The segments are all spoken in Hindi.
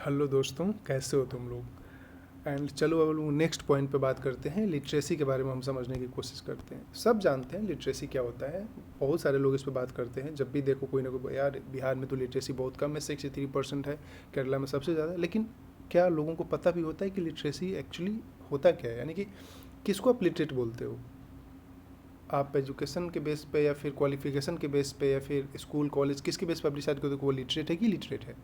हेलो दोस्तों, कैसे हो तुम लोग। एंड चलो अब लोग नेक्स्ट पॉइंट पे बात करते हैं। लिटरेसी के बारे में हम समझने की कोशिश करते हैं। सब जानते हैं लिटरेसी क्या होता है, बहुत सारे लोग इस पे बात करते हैं। जब भी देखो कोई ना कोई, यार बिहार में तो लिटरेसी बहुत कम है, 63% है, केरला में सबसे ज़्यादा है। लेकिन क्या लोगों को पता भी होता है कि लिटरेसी एक्चुअली होता क्या है, यानी कि किसको आप लिटरेट बोलते हो। आप एजुकेशन के बेस पे या फिर क्वालिफिकेशन के बेस पे या फिर स्कूल कॉलेज किसके बेस पे आप डिसाइड करते हो कि वो लिटरेट है कि लिटरेट है।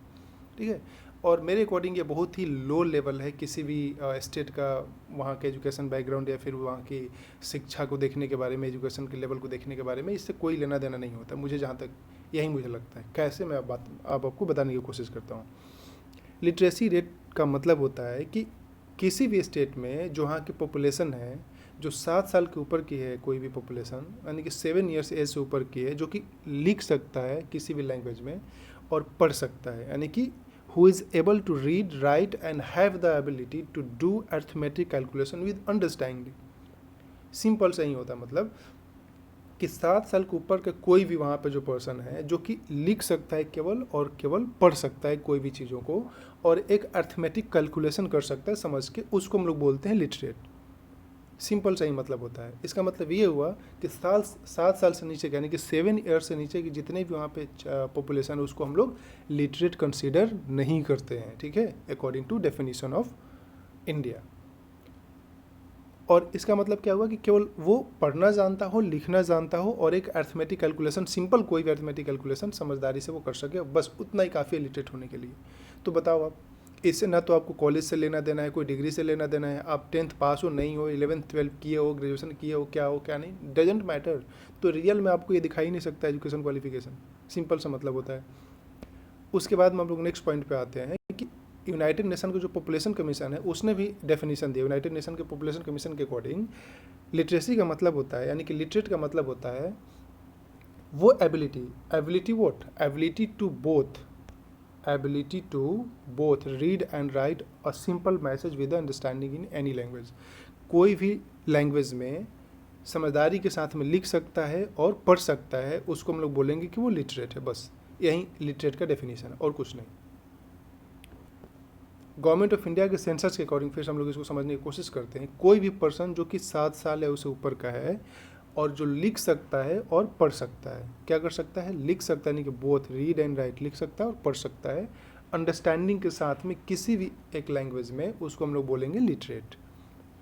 ठीक है। और मेरे अकॉर्डिंग ये बहुत ही लो लेवल है किसी भी स्टेट का, वहाँ के एजुकेशन बैकग्राउंड या फिर वहाँ की शिक्षा को देखने के बारे में, एजुकेशन के लेवल को देखने के बारे में इससे कोई लेना देना नहीं होता, मुझे जहाँ तक यही मुझे लगता है। कैसे, मैं अब आपको बताने की कोशिश करता हूँ। लिटरेसी रेट का मतलब होता है कि किसी भी स्टेट में जो वहाँ की पॉपुलेशन है, जो 7 साल के ऊपर की है, कोई भी पॉपुलेशन यानी कि 7 ईयर्स एज से ऊपर की है, जो कि लिख सकता है किसी भी लैंग्वेज में और पढ़ सकता है, यानी कि who is able to read, write and have the ability to do arithmetic calculation with understanding। Simple से ही होता है, मतलब कि 7 साल के ऊपर का कोई भी वहाँ पे जो पर्सन है जो कि लिख सकता है केवल और केवल पढ़ सकता है कोई भी चीज़ों को, और एक अर्थमेटिक कैलकुलेशन कर सकता है समझ के, उसको हम लोग बोलते हैं लिटरेट। सिंपल सा ही मतलब होता है। इसका मतलब ये हुआ कि 7 साल से नीचे यानी कि 7 ईयर्स से नीचे की जितने भी वहाँ पे पॉपुलेशन है उसको हम लोग लिटरेट कंसीडर नहीं करते हैं, ठीक है, according to definition of India. और इसका मतलब क्या हुआ कि केवल वो पढ़ना जानता हो, लिखना जानता हो और एक अर्थमेटिक कैलकुलेशन, सिंपल कोई भी अर्थमेटिक कैलकुलेशन समझदारी से वो कर सके, बस उतना ही काफ़ी है लिटरेट होने के लिए। तो बताओ आप, इससे ना तो आपको कॉलेज से लेना देना है, कोई डिग्री से लेना देना है, आप 10th पास हो नहीं हो, 11th 12th किए हो, ग्रेजुएशन किए हो, क्या हो क्या नहीं, डजेंट मैटर। तो रियल में आपको ये दिखाई नहीं सकता एजुकेशन क्वालिफिकेशन, सिंपल सा मतलब होता है। उसके बाद में हम लोग नेक्स्ट पॉइंट पे आते हैं कि यूनाइटेड नेशन का जो पॉपुलेशन कमीशन है उसने भी डेफिनेशन दिया। यूनाइटेड नेशन के पॉपुलेशन कमीशन के अकॉर्डिंग लिटरेसी का मतलब होता है, यानी कि लिटरेट का मतलब होता है वो ability, ability what, ability to both, ability to both read and write a simple message with the understanding in any language। कोई भी लैंग्वेज में समझदारी के साथ में लिख सकता है और पढ़ सकता है, उसको हम लोग बोलेंगे कि वो लिटरेट है। बस यही लिटरेट का डेफिनेशन है और कुछ नहीं। गवर्नमेंट ऑफ इंडिया के सेंसस के अकॉर्डिंग फिर हम लोग इसको समझने की कोशिश करते हैं। कोई भी पर्सन जो कि 7 साल या उससे ऊपर का है और जो लिख सकता है और पढ़ सकता है, क्या कर सकता है, लिख सकता है, यानी कि बोथ रीड एंड राइट, लिख सकता है और पढ़ सकता है अंडरस्टैंडिंग के साथ में किसी भी एक लैंग्वेज में, उसको हम लोग बोलेंगे लिटरेट।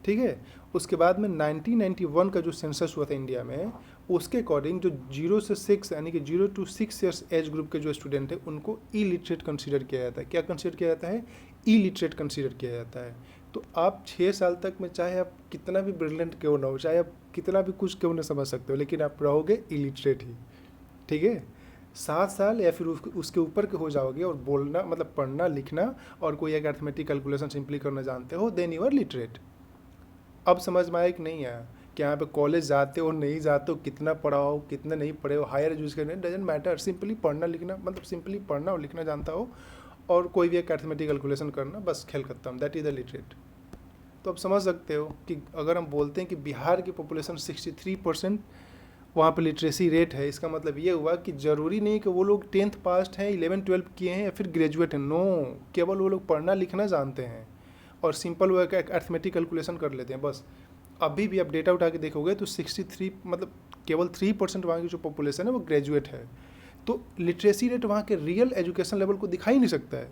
ठीक है। उसके बाद में 1991 का जो सेंसस हुआ था इंडिया में, उसके अकॉर्डिंग जो 0 से 6 यानी कि 0 to 6 ईयर्स एज ग्रुप के जो स्टूडेंट है उनको इलिटरेट कंसीडर किया जाता है। क्या कंसीडर किया जाता है, इलिटरेट कंसीडर किया जाता है। तो आप 6 साल तक में चाहे आप कितना भी ब्रिलियंट क्यों ना हो, चाहे आप कितना भी कुछ क्यों ना समझ सकते हो, लेकिन आप रहोगे इलिटरेट ही। ठीक है। 7 साल या फिर उसके ऊपर के हो जाओगे और बोलना मतलब पढ़ना लिखना और कोई एक अर्थमेटिक कैलकुलेशन सिंपली करना जानते हो, देन यू आर लिटरेट। अब समझ में आया कि नहीं आया कि यहाँ पे कॉलेज जाते हो नहीं जाते हो, कितना पढ़ाओ कितना नहीं पढ़े हो, higher education doesn't matter, simply पढ़ना लिखना, मतलब सिंपली पढ़ना और लिखना जानता हो और कोई भी एक अर्थमेटिक कैलकुलेशन करना, बस खेल खत्म, दैट इज़ द लिटरेट। तो आप समझ सकते हो कि अगर हम बोलते हैं कि बिहार की पॉपुलेशन 63% वहाँ पर लिटरेसी रेट है, इसका मतलब ये हुआ कि ज़रूरी नहीं कि वो लोग 10th पास हैं, 11th 12th किए हैं या फिर ग्रेजुएट हैं, नो, केवल वो लोग पढ़ना लिखना जानते हैं और सिंपल वो एक अर्थमेटिक कैलकुलेशन कर लेते हैं बस। अभी भी आप डेटा उठा के देखोगे तो 63 मतलब केवल 3% वहाँ की जो पॉपुलेशन है वो ग्रेजुएट है। तो लिटरेसी रेट वहाँ के रियल एजुकेशन लेवल को दिखा ही नहीं सकता है।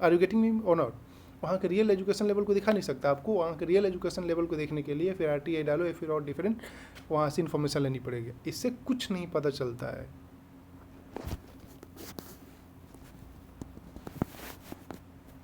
आर यू गेटिंग मी और नॉट। वहाँ के रियल एजुकेशन लेवल को दिखा नहीं सकता। आपको वहाँ के रियल एजुकेशन लेवल को देखने के लिए फिर RTI डालो या फिर और डिफरेंट वहाँ से इन्फॉर्मेशन लेनी पड़ेगी, इससे कुछ नहीं पता चलता है।